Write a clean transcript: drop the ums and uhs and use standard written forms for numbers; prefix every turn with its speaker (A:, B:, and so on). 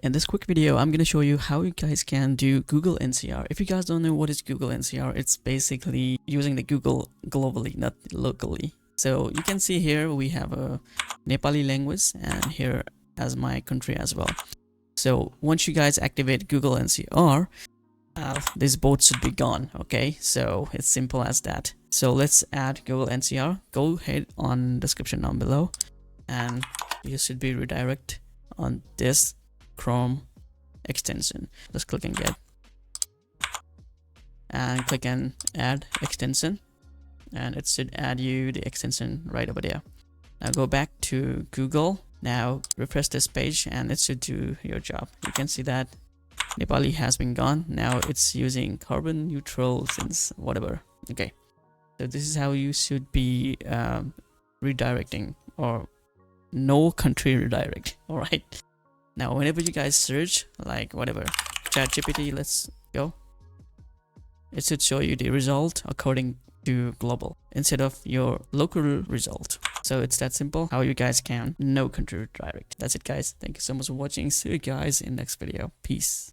A: In this quick video, I'm going to show you how you guys can do Google NCR. If you guys don't know what is Google NCR, it's basically using the Google globally, not locally. So you can see here we have a Nepali language and here as my country as well. So once you guys activate Google NCR, this boat should be gone. Okay, so it's simple as that. So let's add Google NCR. Go ahead on description down below and you should be redirect on this Chrome extension. Just click and get and click and add extension, and it should add you the extension right over there. Now go back to Google. Now refresh this page and it should do your job. You can see that Nepali has been gone. Now it's using carbon neutral since whatever. Okay, so this is how you should be redirecting, or no country redirect. All right, now whenever you guys search like whatever ChatGPT, let's go, it should show you the result according to global instead of your local result. So it's that simple how you guys can no country redirect. That's it guys, thank you so much for watching. See you guys in next video. Peace.